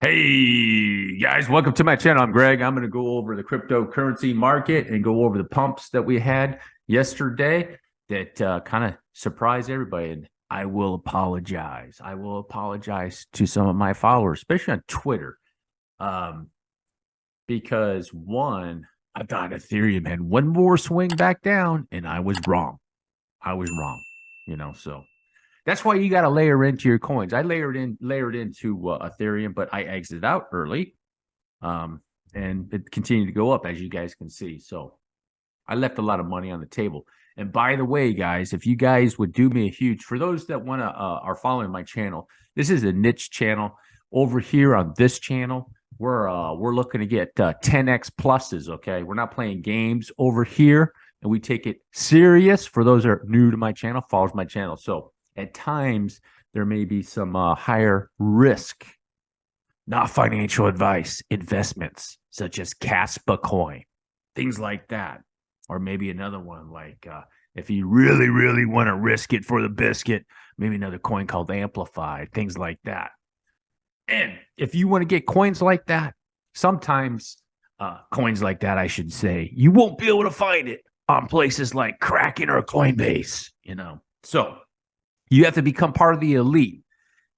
Hey guys, welcome to my channel. I'm Greg. I'm going to go over the cryptocurrency market and go over the pumps that we had yesterday that kind of surprised everybody. And I will apologize. I will apologize to some of my followers, especially on Twitter, um, because one, I thought Ethereum had one more swing back down, and I was wrong. I was wrong. So that's why you got to layer into your coins. I layered into Ethereum, but I exited out early, and it continued to go up as you guys can see. So I left a lot of money on the table. And by the way, guys, if you guys would do me a huge, for those that want to are following my channel, this is a niche channel. Over here on this channel, we're looking to get 10x pluses. Okay, we're not playing games over here, and we take it serious. For those that are new to my channel, follows my channel. So at times there may be some higher risk, not financial advice, investments such as Caspa coin, things like that. Or maybe another one like if you really, really want to risk it for the biscuit, maybe another coin called Amplify, things like that. And if you want to get coins like that, sometimes coins like that, I should say, you won't be able to find it on places like Kraken or Coinbase. So you have to become part of the elite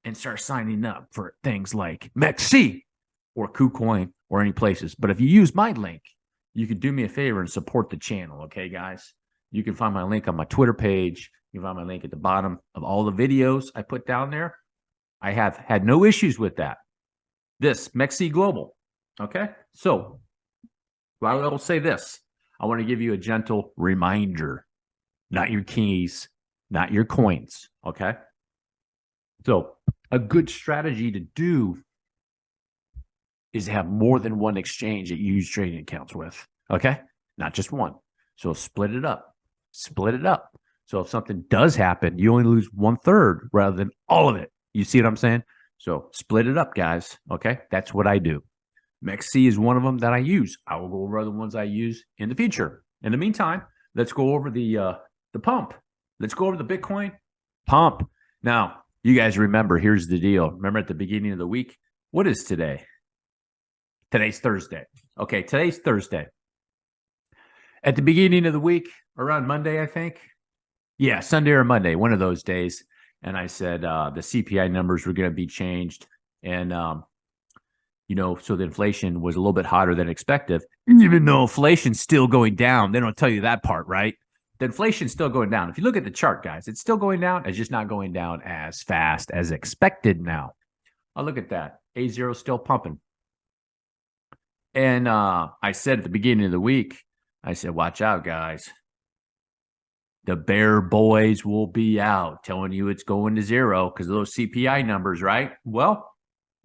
and start signing up for things like Mex C or KuCoin or any places. But if you use my link, you can do me a favor and support the channel. Okay, guys? You can find my link on my Twitter page. You can find my link at the bottom of all the videos I put down there. I have had no issues with that. This Mex C Global. Okay? So I will say this. I want to give you a gentle reminder. Not your keys, not your coins. Okay? So a good strategy to do is have more than one exchange that you use trading accounts with. Okay? Not just one. So split it up. Split it up. So if something does happen, you only lose 1/3 rather than all of it. You see what I'm saying? So split it up, guys. Okay? That's what I do. Mex C is one of them that I use. I will go over other ones I use in the future. In the meantime, let's go over the pump. Let's go over the Bitcoin pump. Now, you guys remember, here's the deal. Remember at the beginning of the week, what is today? Today's Thursday. Okay, today's Thursday. At the beginning of the week, around Monday, I think. Yeah, Sunday or Monday, one of those days. And I said the CPI numbers were going to be changed. And, so the inflation was a little bit hotter than expected, even though inflation's still going down. They don't tell you that part, right? The inflation's still going down. If you look at the chart, guys, it's still going down. It's just not going down as fast as expected now. Oh, look at that. A0 still pumping. And I said at the beginning of the week, I said, watch out, guys. The bear boys will be out telling you it's going to zero because of those CPI numbers, right? Well,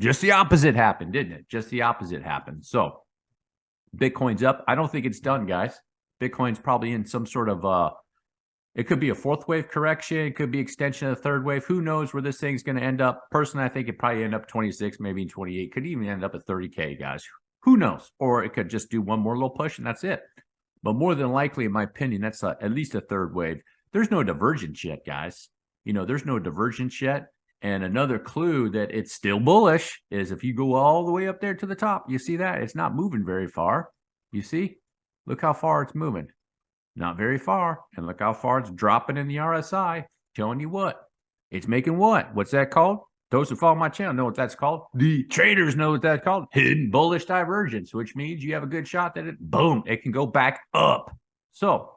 just the opposite happened, didn't it? Just the opposite happened. So Bitcoin's up. I don't think it's done, guys. Bitcoin's probably in some sort of it could be a fourth wave correction. It could be extension of the third wave. Who knows where this thing's going to end up? Personally, I think it probably end up 26, maybe 28. Could even end up at 30K, guys. Who knows? Or it could just do one more little push and that's it. But more than likely, in my opinion, that's at least a third wave. There's no divergence yet, guys. There's no divergence yet. And another clue that it's still bullish is if you go all the way up there to the top, you see that? It's not moving very far. You see? Look how far it's moving. Not very far. And look how far it's dropping in the RSI. Telling you what. It's making what? What's that called? Those who follow my channel know what that's called. The traders know what that's called. Hidden bullish divergence, which means you have a good shot that it can go back up. So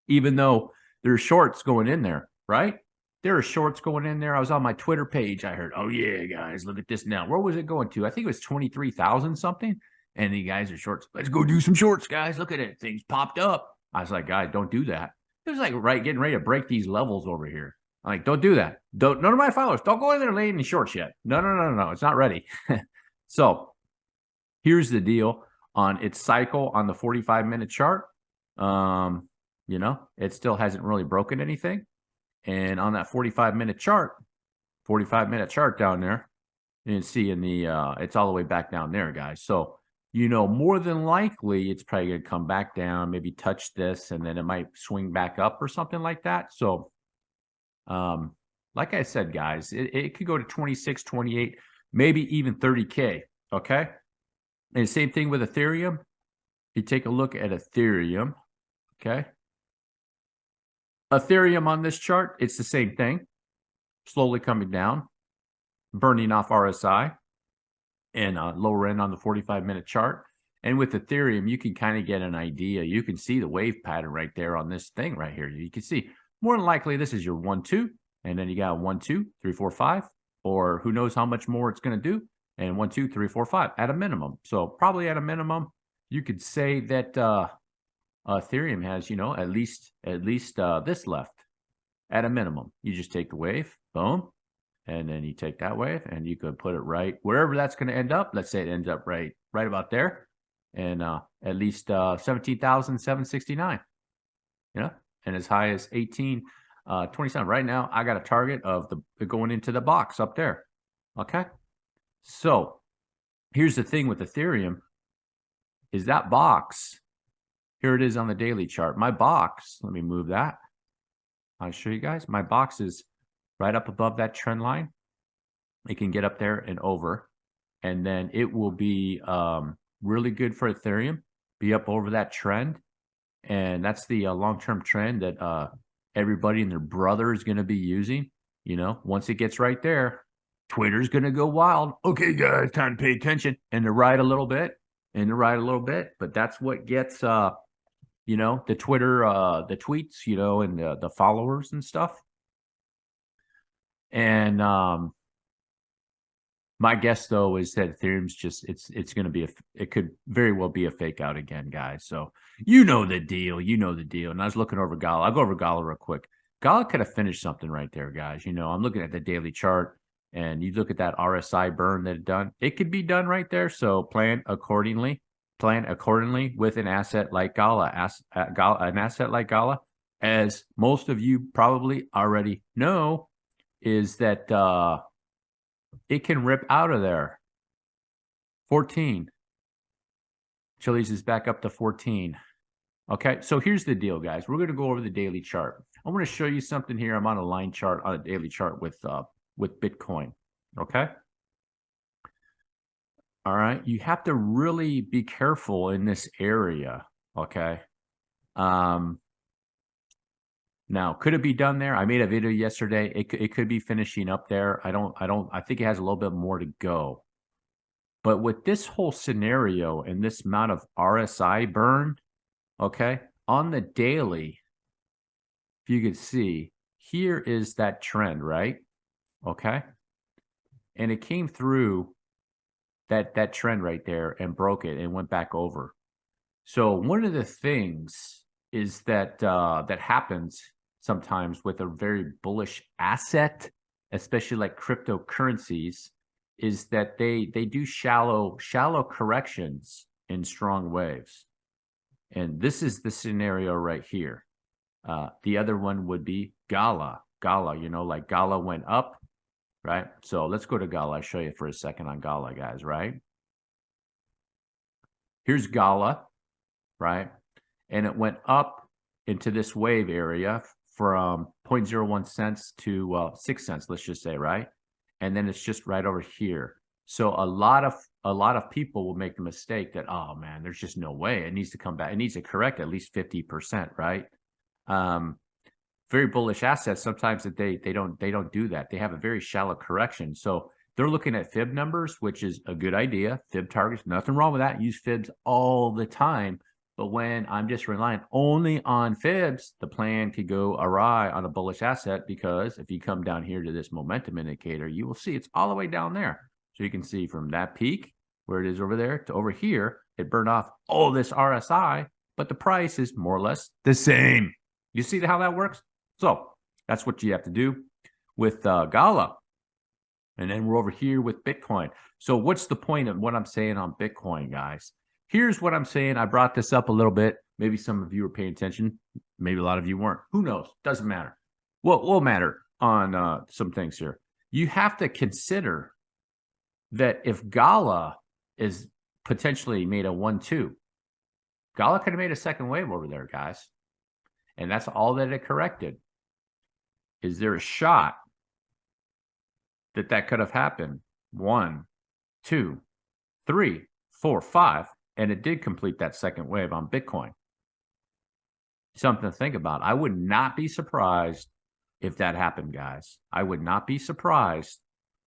even though there's shorts going in there, right? There are shorts going in there. I was on my Twitter page. I heard, oh yeah, guys, look at this now. Where was it going to? I think it was 23,000 something. And the guys are shorts. Let's go do some shorts, guys. Look at it. Things popped up. I was like, guys, don't do that. It was like getting ready to break these levels over here. I'm like, don't do that. None of my followers, don't go in there laying any shorts yet. No. It's not ready. So here's the deal on its cycle on the 45-minute chart. It still hasn't really broken anything. And on that 45-minute chart down there, you can see in the, it's all the way back down there, guys. So, more than likely, it's probably going to come back down, maybe touch this, and then it might swing back up or something like that. So, like I said, guys, it could go to 26, 28, maybe even 30K. Okay. And same thing with Ethereum. You take a look at Ethereum. Okay. Ethereum on this chart, it's the same thing. Slowly coming down, burning off RSI and lower end on the 45-minute chart. And with Ethereum, you can kind of get an idea. You can see the wave pattern right there on this thing right here. You can see more than likely this is your 1, 2, and then you got 1, 2, 3, 4, 5, or who knows how much more it's going to do. And 1, 2, 3, 4, 5 at a minimum. So probably at a minimum, you could say that Ethereum has, at least this left at a minimum. You just take the wave, boom, and then you take that wave and you could put it right wherever that's going to end up. Let's say it ends up right about there, and at least 17,769. And as high as 1827. Right now, I got a target of the going into the box up there. Okay, so here's the thing with Ethereum is that box. Here it is on the daily chart. My box, let me move that. I'll show you guys. My box is right up above that trend line. It can get up there and over. And then it will be really good for Ethereum. Be up over that trend. And that's the long-term trend that everybody and their brother is going to be using. Once it gets right there, Twitter's going to go wild. Okay, guys, time to pay attention. And to ride a little bit. But that's what gets the Twitter, the tweets, and the followers and stuff. And my guess though is that Ethereum's just it's going to be it could very well be a fake out again, guys. So the deal, And I was looking over Gala. I'll go over Gala real quick. Gala could have finished something right there, guys. I'm looking at the daily chart, and you look at that RSI burn that it done. It could be done right there. So plan accordingly with an asset like Gala, an asset like Gala, as most of you probably already know, is that it can rip out of there. 14. Chili's is back up to 14. Okay, so here's the deal, guys. We're going to go over the daily chart. I want to show you something here. I'm on a line chart, on a daily chart with Bitcoin. Okay. All right. You have to really be careful in this area. Okay. Now, could it be done there? I made a video yesterday. It could be finishing up there. I think it has a little bit more to go. But with this whole scenario and this amount of RSI burn, okay, on the daily, if you could see, here is that trend, right? Okay. And it came through that trend right there and broke it and went back over. So one of the things is that that happens sometimes with a very bullish asset, especially like cryptocurrencies, is that they do shallow corrections in strong waves. And this is the scenario right here. The other one would be Gala. Like Gala went up, right? So let's go to Gala. I'll show you for a second on Gala, guys, right? Here's Gala, right? And it went up into this wave area from 0.01 cents to 6 cents, let's just say, right? And then it's just right over here. So a lot of people will make the mistake that, oh man, there's just no way. It needs to come back. It needs to correct at least 50%, right? Very bullish assets, sometimes that they don't do that. They have a very shallow correction. So they're looking at fib numbers, which is a good idea. Fib targets, nothing wrong with that. Use fibs all the time. But when I'm just relying only on fibs, the plan could go awry on a bullish asset, because if you come down here to this momentum indicator, you will see it's all the way down there. So you can see from that peak where it is over there to over here, it burned off all this RSI, but the price is more or less the same. You see how that works? So that's what you have to do with Gala. And then we're over here with Bitcoin. So what's the point of what I'm saying on Bitcoin, guys? Here's what I'm saying. I brought this up a little bit. Maybe some of you were paying attention. Maybe a lot of you weren't. Who knows? Doesn't matter. Well, will matter on some things here. You have to consider that if Gala is potentially made a 1-2, Gala could have made a second wave over there, guys. And that's all that it corrected. Is there a shot that could have happened? 1, 2, 3, 4, 5, and it did complete that second wave on Bitcoin. Something to think about. I would not be surprised if that happened, guys. I would not be surprised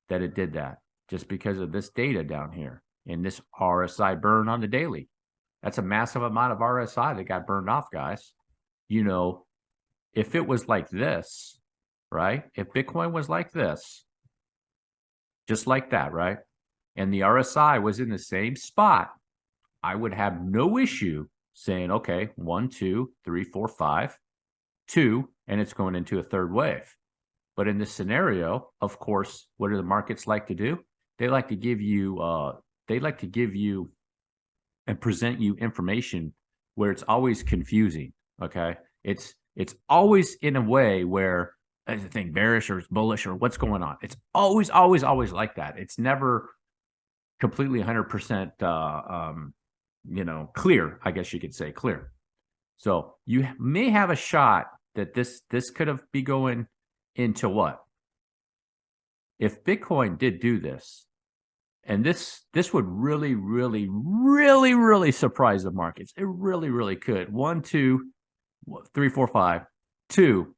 that it did that just because of this data down here and this RSI burn on the daily. That's a massive amount of RSI that got burned off, guys. You know, if it was like this, right? If Bitcoin was like this, just like that, right? And the RSI was in the same spot, I would have no issue saying, okay, 1, 2, 3, 4, 5, 2, and it's going into a third wave. But in this scenario, of course, what do the markets like to do? They like to give you and present you information where it's always confusing. Okay. It's always in a way where there's a thing bearish or it's bullish or what's going on. It's always like that. It's never completely 100% clear, I guess you could say clear. So you may have a shot that this could have be going into what? If Bitcoin did do this, and this would really, really, really, really surprise the markets. It really, really could. 1, 2, 3, 4, 5, 2,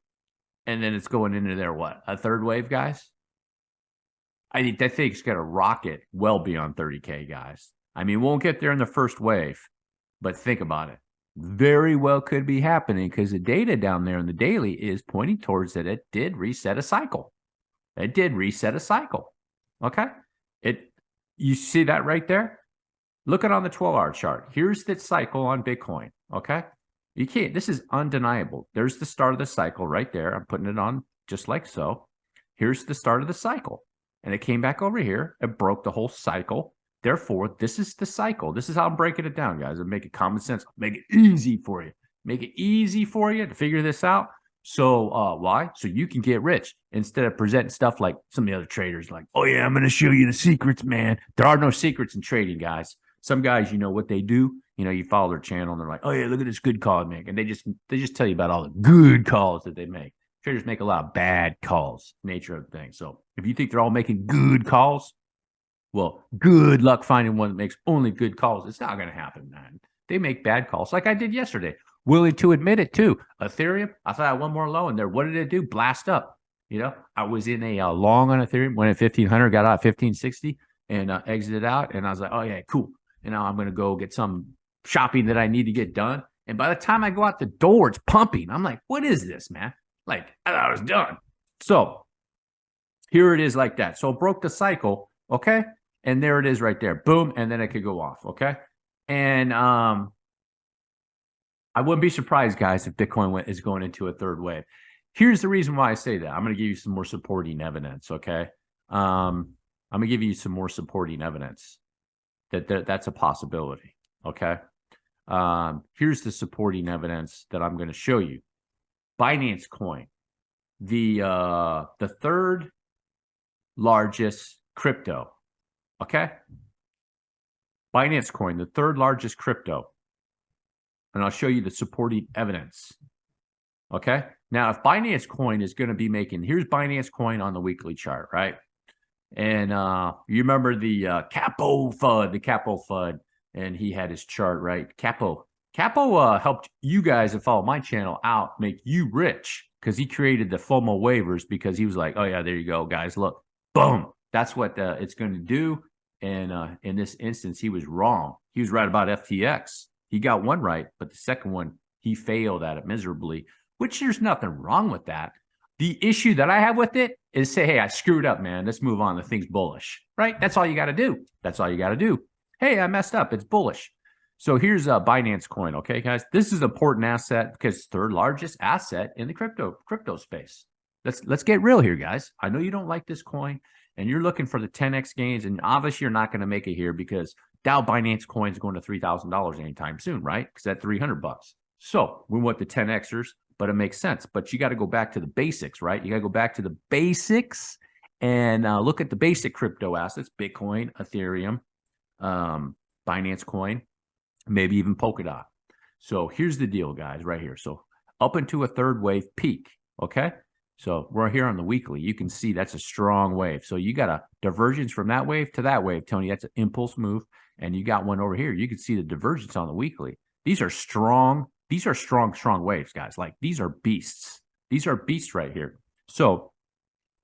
and then it's going into there. What, a third wave, guys? I think that thing's going to rocket well beyond 30K, guys. I mean, we won't get there in the first wave, but think about it. Very well could be happening because the data down there in the daily is pointing towards that it did reset a cycle. It did reset a cycle. Okay. You see that right there? Look at on the 12-hour chart. Here's the cycle on Bitcoin. Okay. You can't, this is undeniable. There's the start of the cycle right there. I'm putting it on just like so. Here's the start of the cycle. And it came back over here. It broke the whole cycle. Therefore, this is the cycle. This is how I'm breaking it down, guys. And make it common sense. Make it easy for you. Make it easy for you to figure this out. So why? So you can get rich instead of presenting stuff like some of the other traders like, oh, yeah, I'm going to show you the secrets, man. There are no secrets in trading, guys. Some guys, you know what they do? You know, you follow their channel and they're like, oh, yeah, look at this good call, man. And they just tell you about all the good calls that they make. Traders make a lot of bad calls, nature of the thing. So if you think they're all making good calls, well, good luck finding one that makes only good calls. It's not going to happen, man. They make bad calls like I did yesterday. Willing to admit it, too. Ethereum, I thought I had one more low in there. What did it do? Blast up. You know, I was in a long on Ethereum, went at 1,500, got out at 1,560, and exited out. And I was like, oh, yeah, cool. And now I'm going to go get some shopping that I need to get done. And by the time I go out the door, it's pumping. I'm like, what is this, man? Like, I thought I was done. So here it is like that. So it broke the cycle, okay? And there it is right there. Boom. And then it could go off, okay? And I wouldn't be surprised, guys, if Bitcoin is going into a third wave. Here's the reason why I say that. I'm going to give you some more supporting evidence, okay? I'm going to give you some more supporting evidence that's a possibility, okay? Here's the supporting evidence that I'm going to show you. Binance Coin, the third largest crypto, okay? Binance Coin, the third largest crypto. And I'll show you the supporting evidence. Okay. Now, if Binance Coin is going to be making, here's Binance Coin on the weekly chart, right? And you remember the Capo FUD, and he had his chart, right? Capo helped you guys that follow my channel out make you rich because he created the FOMO waivers because he was like, oh, yeah, there you go, guys. Look, boom. That's what it's going to do. And in this instance, he was wrong. He was right about FTX. He got one right, but the second one, he failed at it miserably, which there's nothing wrong with that. The issue that I have with it is say, hey, I screwed up, man. Let's move on. The thing's bullish, right? That's all you got to do. That's all you got to do. Hey, I messed up. It's bullish. So here's Binance Coin, okay, guys? This is an important asset because it's third largest asset in the crypto space. Let's get real here, guys. I know you don't like this coin, and you're looking for the 10x gains, and obviously you're not going to make it here because Dow Binance Coin is going to $3,000 anytime soon, right? Because that's $300. So we want the 10xers, but it makes sense. But you got to go back to the basics, right? You got to go back to the basics and look at the basic crypto assets: Bitcoin, Ethereum, Binance Coin, maybe even Polkadot. So here's the deal, guys, right here. So up into a third wave peak, okay? So we're here on the weekly. You can see that's a strong wave. So you got a divergence from that wave to that wave, Tony. That's an impulse move. And you got one over here. You can see the divergence on the weekly. These are strong. These are strong waves, guys. Like these are beasts. These are beasts right here. So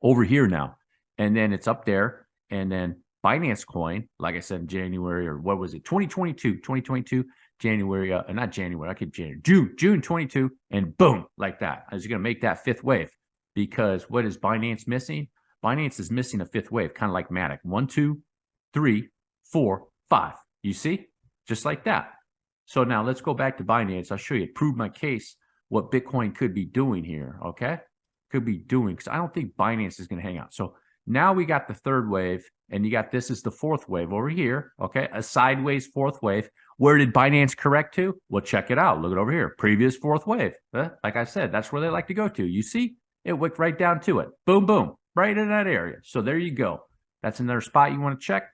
over here now, and then it's up there. And then Binance coin, like I said, in January, or what was it? 2022, January, not January, I keep January, June 22, and boom, like that. I was going to make that fifth wave because what is Binance missing? Binance is missing a fifth wave, kind of like Matic. 1, 2, 3, 4, 5. You see? Just like that. So now let's go back to Binance. I'll show you, prove my case, what Bitcoin could be doing here, okay? Could be doing, because I don't think Binance is going to hang out. So now we got the third wave, and you got this is the fourth wave over here, okay? A sideways fourth wave. Where did Binance correct to? Well, check it out. Look at over here. Previous fourth wave. Like I said, that's where they like to go to. You see? It wicked right down to it. Boom, boom. Right in that area. So there you go. That's another spot you want to check.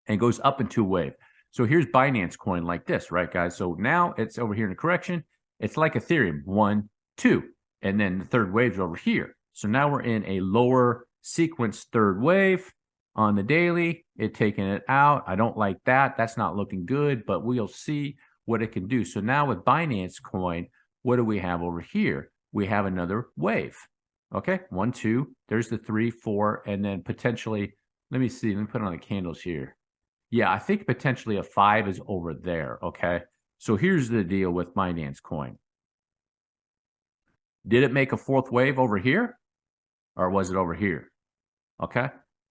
And goes up into a wave. So here's Binance coin like this, right, guys? So now it's over here in the correction. It's like Ethereum. 1, 2. And then the third wave is over here. So now we're in a lower sequence third wave on the daily. It taking it out. I don't like that. That's not looking good, but we'll see what it can do. So now with Binance coin, what do we have over here? We have another wave. Okay, 1, 2. There's the 3, 4, and then potentially, let me see. Let me put on the candles here. Yeah, I think potentially a 5 is over there. Okay, so here's the deal with Binance coin. Did it make a fourth wave over here, or was it over here? Okay,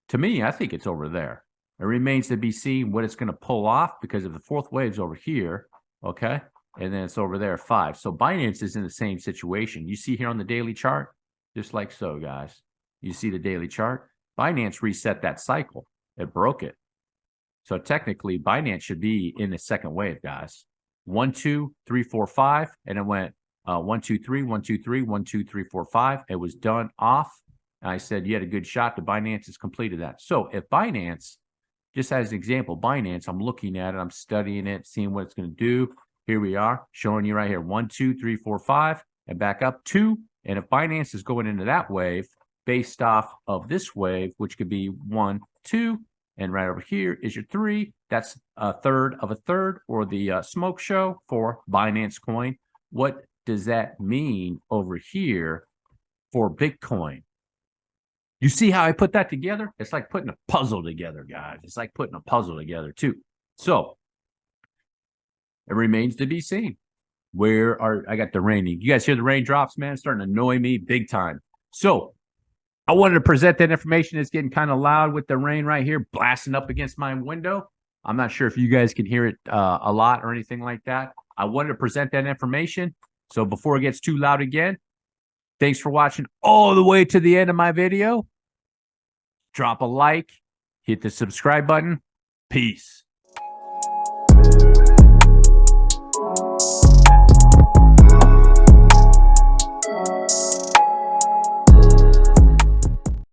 to me, I think it's over there. It remains to be seen what it's going to pull off, because if the fourth wave's over here, okay, and then it's over there 5. So Binance is in the same situation. You see here on the daily chart, just like so, guys. You see the daily chart. Binance reset that cycle. It broke it. So technically, Binance should be in the second wave, guys. 1, 2, 3, 4, 5, and it went 1, 2, 3, 1, 2, 3, 1, 2, 3, 4, 5. It was done off. And I said you had a good shot. The Binance has completed that. So if Binance, just as an example, Binance, I'm looking at it, I'm studying it, seeing what it's going to do. Here we are, showing you right here. 1, 2, 3, 4, 5, and back up 2. And if Binance is going into that wave, based off of this wave, which could be 1, 2. And right over here is your 3. That's a third of a third, or the smoke show for Binance coin. What does that mean over here for Bitcoin? You see how I put that together? It's like putting a puzzle together, guys. It's like putting a puzzle together too. So it remains to be seen. I got the raining. You guys hear the raindrops, man? It's starting to annoy me big time. So I wanted to present that information. It's getting kind of loud with the rain right here blasting up against my window. I'm not sure if you guys can hear it a lot or anything like that. I wanted to present that information. So before it gets too loud again, thanks for watching all the way to the end of my video. Drop a like, hit the subscribe button. Peace.